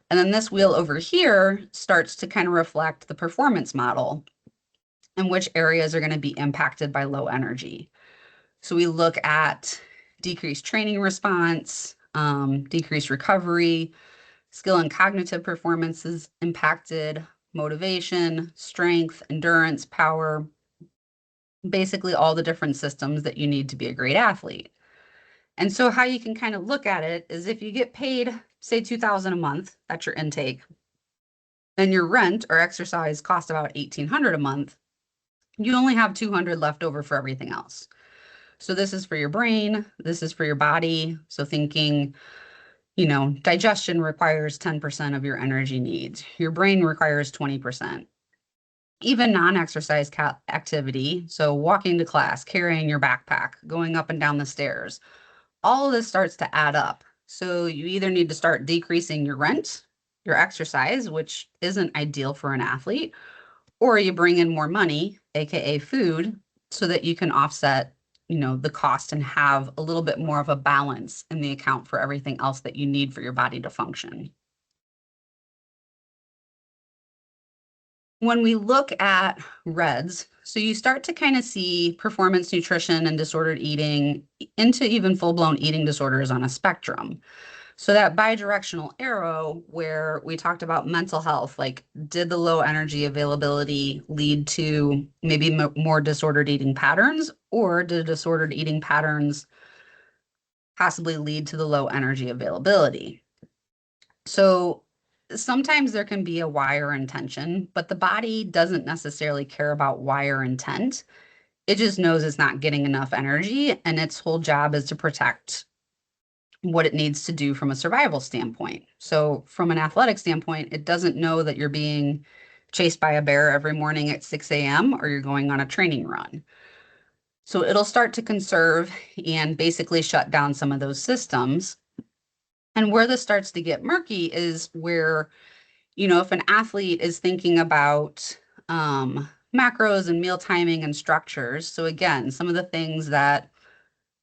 And then this wheel over here starts to kind of reflect the performance model and which areas are going to be impacted by low energy. So we look at decreased training response, decreased recovery, skill and cognitive performance is impacted, motivation, strength, endurance, power, basically all the different systems that you need to be a great athlete. And so how you can kind of look at it is if you get paid, say $2,000 a month, that's your intake, and your rent or exercise cost about $1,800 a month, you only have $200 left over for everything else. So this is for your brain, this is for your body. So thinking, digestion requires 10% of your energy needs. Your brain requires 20%. Even non-exercise activity, so walking to class, carrying your backpack, going up and down the stairs, all of this starts to add up. So you either need to start decreasing your rent, your exercise, which isn't ideal for an athlete, or you bring in more money, aka food, so that you can offset, the cost and have a little bit more of a balance in the account for everything else that you need for your body to function. when we look at REDS, so you start to kind of see performance nutrition and disordered eating into even full-blown eating disorders on a spectrum. So that bidirectional arrow where we talked about mental health, like did the low energy availability lead to maybe more disordered eating patterns, or did disordered eating patterns possibly lead to the low energy availability? So sometimes there can be a why or intention, but the body doesn't necessarily care about why or intent. It just knows it's not getting enough energy, and its whole job is to protect what it needs to do from a survival standpoint. So, from an athletic standpoint, it doesn't know that you're being chased by a bear every morning at 6 a.m. or you're going on a training run. So, it'll start to conserve and basically shut down some of those systems. And where this starts to get murky is where, if an athlete is thinking about macros and meal timing and structures. So, again, some of the things that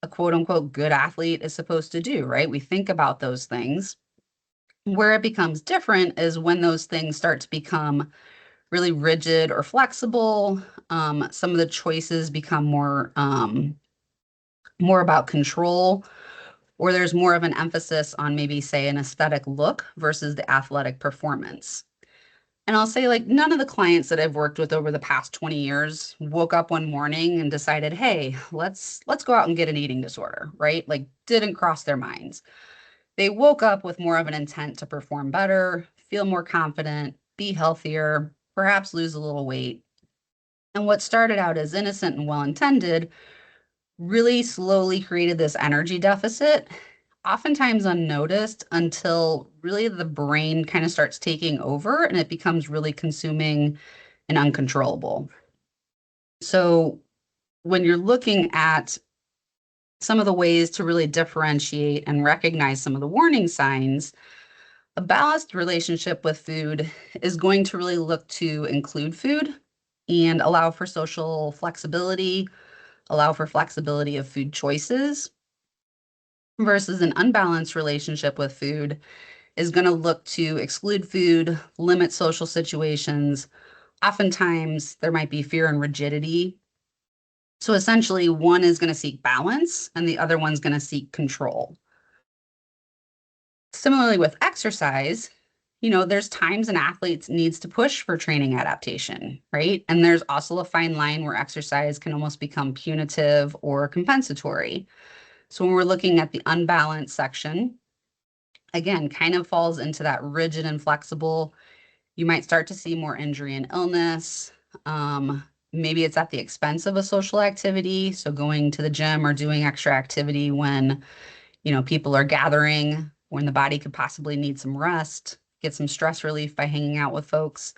a quote unquote good athlete is supposed to do, right? We think about those things. Where it becomes different is when those things start to become really rigid or flexible. Some of the choices become more about control, or there's more of an emphasis on maybe, say, an aesthetic look versus the athletic performance. And I'll say, like, none of the clients that I've worked with over the past 20 years woke up one morning and decided, hey, let's go out and get an eating disorder, right? Like, didn't cross their minds. They woke up with more of an intent to perform better, feel more confident, be healthier, perhaps lose a little weight. And what started out as innocent and well-intended really slowly created this energy deficit, oftentimes unnoticed until really the brain kind of starts taking over and it becomes really consuming and uncontrollable. So when you're looking at some of the ways to really differentiate and recognize some of the warning signs, a balanced relationship with food is going to really look to include food and allow for social flexibility, allow for flexibility of food choices, versus an unbalanced relationship with food is going to look to exclude food, limit social situations. Oftentimes, there might be fear and rigidity. So essentially, one is going to seek balance and the other one's going to seek control. Similarly, with exercise, there's times an athlete needs to push for training adaptation, right? And there's also a fine line where exercise can almost become punitive or compensatory. So when we're looking at the unbalanced section, again, kind of falls into that rigid and flexible. You might start to see more injury and illness. Maybe it's at the expense of a social activity. So going to the gym or doing extra activity when, people are gathering, when the body could possibly need some rest, get some stress relief by hanging out with folks.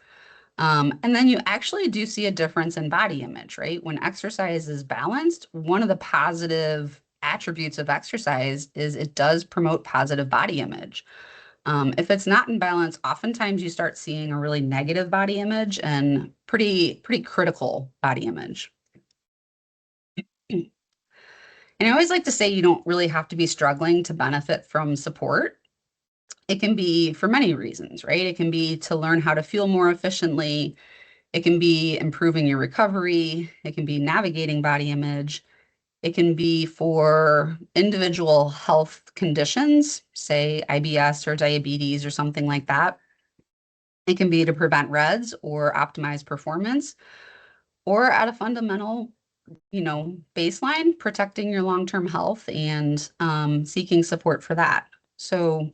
And then you actually do see a difference in body image, right? When exercise is balanced, one of the positive attributes of exercise is it does promote positive body image. If it's not in balance, oftentimes you start seeing a really negative body image and pretty critical body image. And I always like to say you don't really have to be struggling to benefit from support. It can be for many reasons, right? It can be to learn how to fuel more efficiently. It can be improving your recovery. It can be navigating body image. It can be for individual health conditions, say IBS or diabetes or something like that. It can be to prevent REDS or optimize performance, or at a fundamental, baseline, protecting your long-term health and seeking support for that. So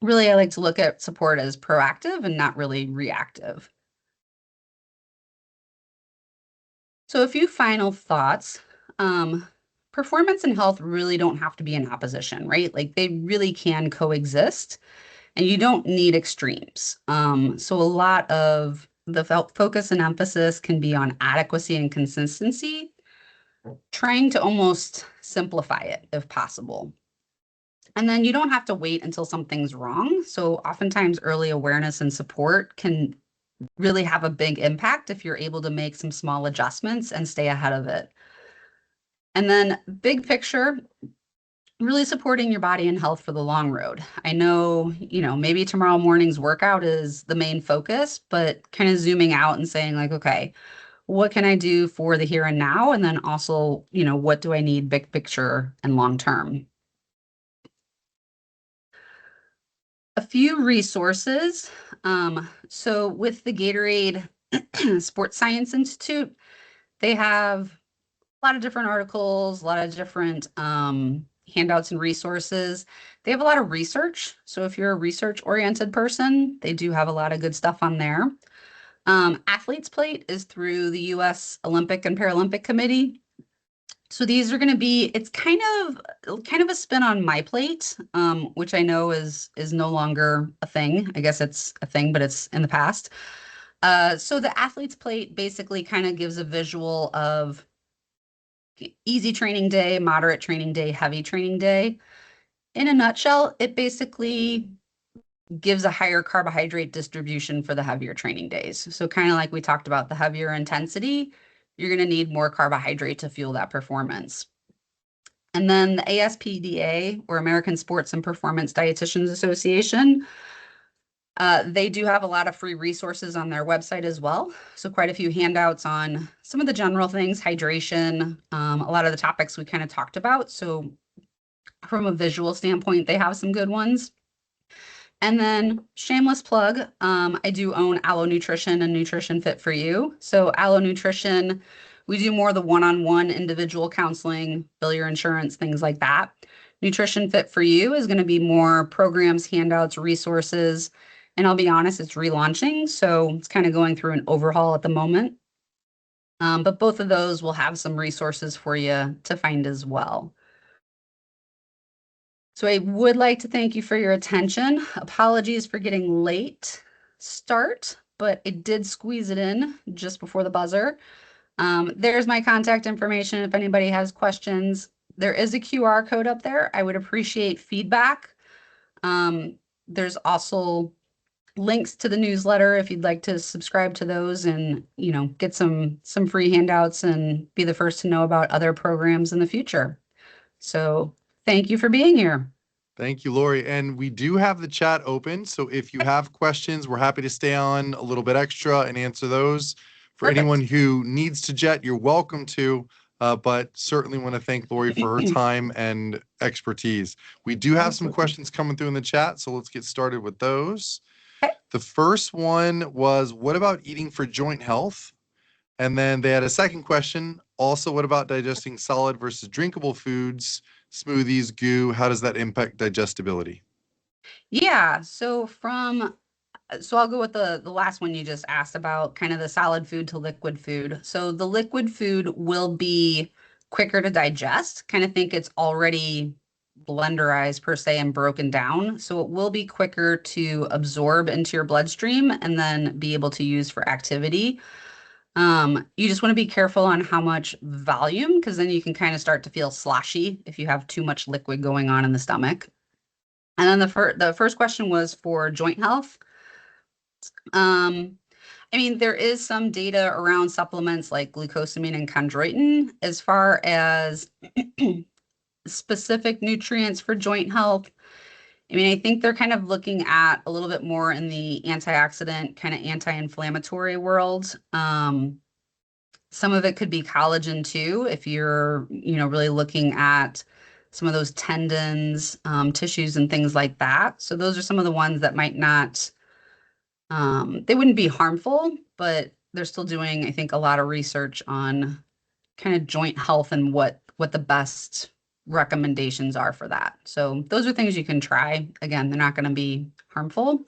really, I like to look at support as proactive and not really reactive. So a few final thoughts. Performance and health really don't have to be in opposition, right? Like they really can coexist and you don't need extremes. So a lot of the focus and emphasis can be on adequacy and consistency, trying to almost simplify it if possible. And then you don't have to wait until something's wrong. So oftentimes early awareness and support can really have a big impact if you're able to make some small adjustments and stay ahead of it. And then big picture, really supporting your body and health for the long road. I know, maybe tomorrow morning's workout is the main focus, but kind of zooming out and saying like, okay, what can I do for the here and now? And then also, what do I need big picture and long term? A few resources. So with the Gatorade Sports Science Institute, they have a lot of different articles, a lot of different handouts and resources. They have a lot of research. So if you're a research oriented person, they do have a lot of good stuff on there. Athletes Plate is through the US Olympic and Paralympic Committee. So these are going to be, it's kind of a spin on My Plate, which I know is no longer a thing. I guess it's a thing, but it's in the past. So the Athletes Plate basically kind of gives a visual of easy training day, moderate training day, heavy training day. In a nutshell, it basically gives a higher carbohydrate distribution for the heavier training days. So kind of like we talked about the heavier intensity, you're going to need more carbohydrate to fuel that performance. And then the ASPDA, or American Sports and Performance Dietitians Association, they do have a lot of free resources on their website as well. So quite a few handouts on some of the general things, hydration, a lot of the topics we kind of talked about. So from a visual standpoint, they have some good ones. And then shameless plug, I do own Aloe Nutrition and Nutrition Fit for You. So Aloe Nutrition, we do more of the one-on-one individual counseling, bill your insurance, things like that. Nutrition Fit for You is going to be more programs, handouts, resources. And I'll be honest, it's relaunching. So it's kind of going through an overhaul at the moment. But both of those will have some resources for you to find as well. So I would like to thank you for your attention. Apologies for getting late start, but it did squeeze it in just before the buzzer. There's my contact information if anybody has questions. There is a QR code up there. I would appreciate feedback. There's also links to the newsletter if you'd like to subscribe to those and, get some free handouts and be the first to know about other programs in the future. So thank you for being here. Thank you, Lori. And we do have the chat open. So if you have questions, we're happy to stay on a little bit extra and answer those. For Perfect. anyone who needs to jet, you're welcome to, but certainly want to thank Lori for her time and expertise. We do have some questions coming through in the chat, so let's get started with those. Okay. The first one was, what about eating for joint health? And then they had a second question. Also, what about digesting solid versus drinkable foods, smoothies, goo? How does that impact digestibility? Yeah, so I'll go with the last one you just asked about, kind of the solid food to liquid food. So the liquid food will be quicker to digest. Kind of think it's already blenderized per se and broken down. So it will be quicker to absorb into your bloodstream and then be able to use for activity. You just want to be careful on how much volume, because then you can kind of start to feel sloshy if you have too much liquid going on in the stomach. And then the first question was for joint health. There is some data around supplements like glucosamine and chondroitin as far as specific nutrients for joint health. I think they're kind of looking at a little bit more in the antioxidant, kind of anti-inflammatory world. Some of it could be collagen too, if you're, really looking at some of those tendons, tissues and things like that. So those are some of the ones that might not, they wouldn't be harmful, but they're still doing, I think, a lot of research on kind of joint health and what the best recommendations are for that. So those are things you can try. Again, they're not going to be harmful.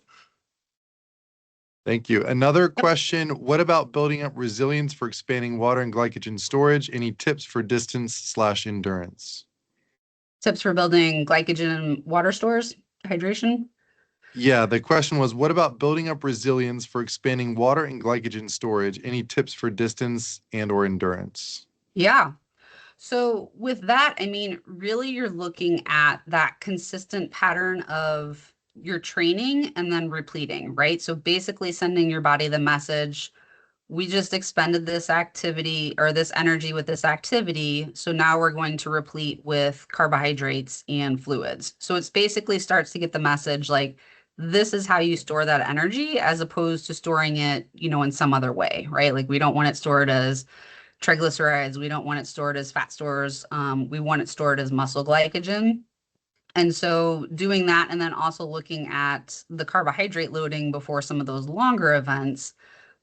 Thank you. Another question, what about building up resilience for expanding water and glycogen storage? Any tips for distance/endurance? Tips for building glycogen and water stores, hydration? Yeah, the question was, what about building up resilience for expanding water and glycogen storage? Any tips for distance and/or endurance? Yeah. So with that, really you're looking at that consistent pattern of your training and then repleting, right? So basically sending your body the message, we just expended this activity or this energy with this activity. So now we're going to replete with carbohydrates and fluids. So it's basically starts to get the message like, this is how you store that energy as opposed to storing it, in some other way, right? Like we don't want it stored as triglycerides. We don't want it stored as fat stores. We want it stored as muscle glycogen. And so doing that and then also looking at the carbohydrate loading before some of those longer events,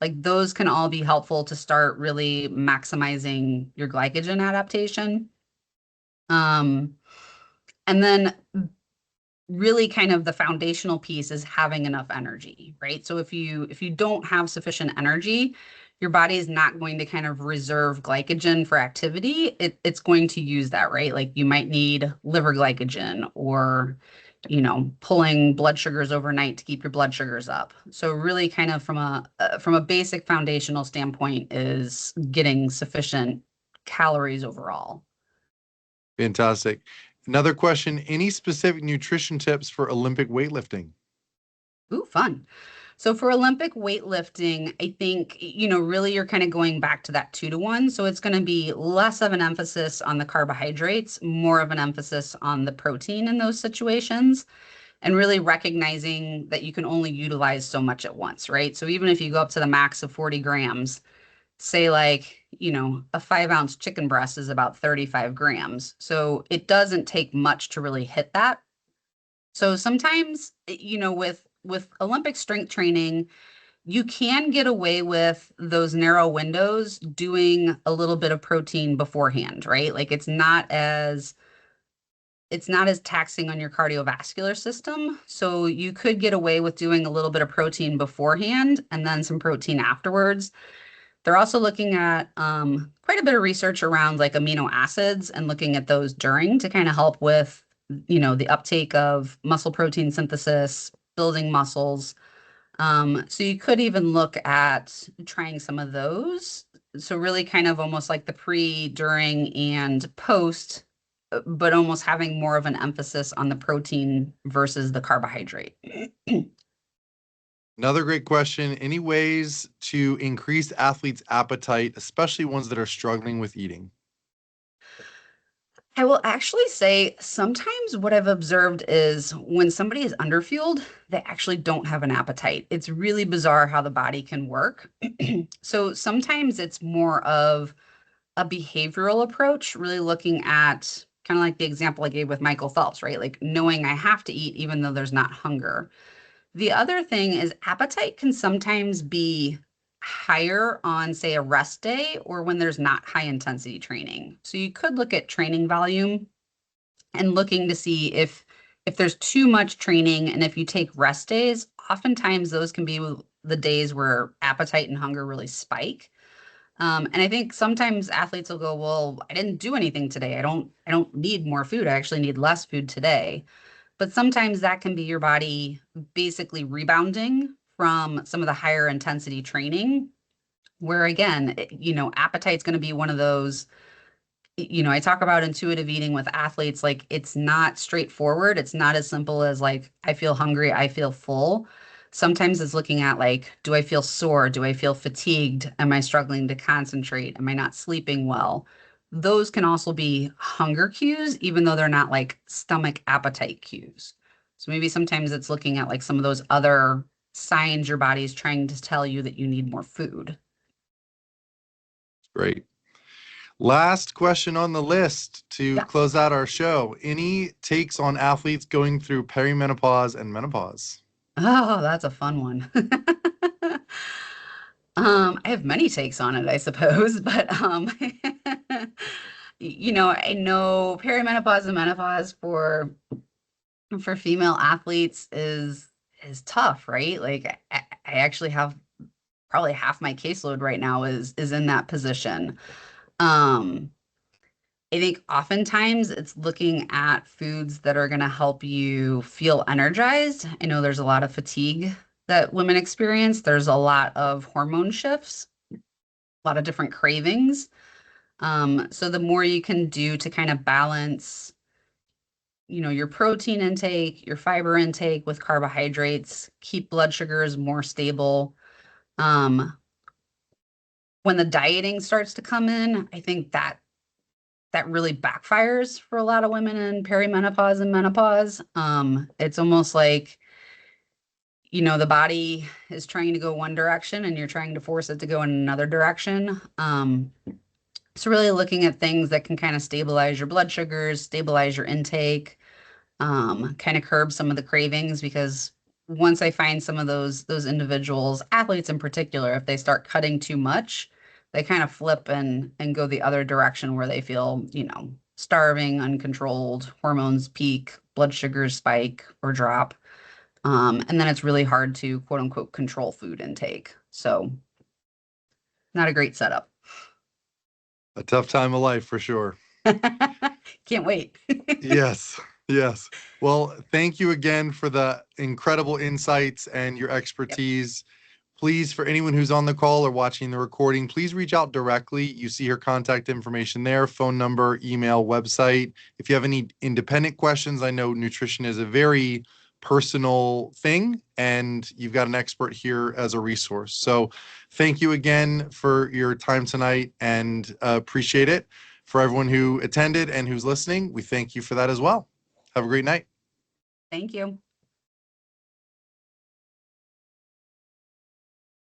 like those can all be helpful to start really maximizing your glycogen adaptation. Um, and then really kind of the foundational piece is having enough energy, right? So if you don't have sufficient energy, your body is not going to kind of reserve glycogen for activity. It's going to use that, right? Like you might need liver glycogen or pulling blood sugars overnight to keep your blood sugars up. So really kind of from a basic foundational standpoint is getting sufficient calories overall. Fantastic. Another question, any specific nutrition tips for Olympic weightlifting? Ooh, fun. So for Olympic weightlifting, I think, really you're kind of going back to that 2-to-1. So it's going to be less of an emphasis on the carbohydrates, more of an emphasis on the protein in those situations, and really recognizing that you can only utilize so much at once, right? So even if you go up to the max of 40 grams, say like, a 5-ounce chicken breast is about 35 grams. So it doesn't take much to really hit that. So sometimes, with Olympic strength training, you can get away with those narrow windows doing a little bit of protein beforehand, right? Like it's not as taxing on your cardiovascular system. So you could get away with doing a little bit of protein beforehand and then some protein afterwards. They're also looking at quite a bit of research around like amino acids and looking at those during to kind of help with, the uptake of muscle protein synthesis, building muscles. So you could even look at trying some of those. So really kind of almost like the pre, during, and post, but almost having more of an emphasis on the protein versus the carbohydrate. Another great question, any ways to increase athletes' appetite, especially ones that are struggling with eating? I will actually say sometimes what I've observed is when somebody is underfueled, they actually don't have an appetite. It's really bizarre how the body can work. So sometimes it's more of a behavioral approach, really looking at kind of like the example I gave with Michael Phelps, right? Like knowing I have to eat even though there's not hunger. The other thing is appetite can sometimes be higher on, say, a rest day or when there's not high intensity training. So you could look at training volume and looking to see if there's too much training and if you take rest days, oftentimes those can be the days where appetite and hunger really spike. And I think sometimes athletes will go, well, I didn't do anything today. I don't need more food. I actually need less food today. But sometimes that can be your body basically rebounding from some of the higher intensity training, where again, appetite's going to be one of those. I talk about intuitive eating with athletes, like it's not straightforward. It's not as simple as like, I feel hungry, I feel full. Sometimes it's looking at like, do I feel sore? Do I feel fatigued? Am I struggling to concentrate? Am I not sleeping well? Those can also be hunger cues, even though they're not like stomach appetite cues. So maybe sometimes it's looking at like some of those other signs your body's trying to tell you that you need more food. Great. Last question on the list to Yes. close out our show. Any takes on athletes going through perimenopause and menopause? Oh, that's a fun one. I have many takes on it, I suppose, but I know perimenopause and menopause for female athletes is tough, right? Like I actually have probably half my caseload right now is in that position. Um, I think oftentimes it's looking at foods that are going to help you feel energized. I know there's a lot of fatigue that women experience. There's a lot of hormone shifts, a lot of different cravings. So the more you can do to kind of balance, your protein intake, your fiber intake with carbohydrates, keep blood sugars more stable. Um, when the dieting starts to come in, I think that really backfires for a lot of women in perimenopause and menopause. It's almost like, the body is trying to go one direction and you're trying to force it to go in another direction. So really looking at things that can kind of stabilize your blood sugars, stabilize your intake, kind of curb some of the cravings, because once I find some of those individuals, athletes in particular, if they start cutting too much, they kind of flip and go the other direction where they feel, starving, uncontrolled, hormones peak, blood sugars spike or drop. And then it's really hard to quote unquote control food intake. So not a great setup. A tough time of life for sure. Can't wait. Yes. Yes. Well, thank you again for the incredible insights and your Yep. expertise. Please, for anyone who's on the call or watching the recording, please reach out directly. You see her contact information there, phone number, email, website. If you have any independent questions, I know nutrition is a very personal thing, and you've got an expert here as a resource. So thank you again for your time tonight, and appreciate it. For everyone who attended and who's listening, we thank you for that as well. Have a great night. Thank you.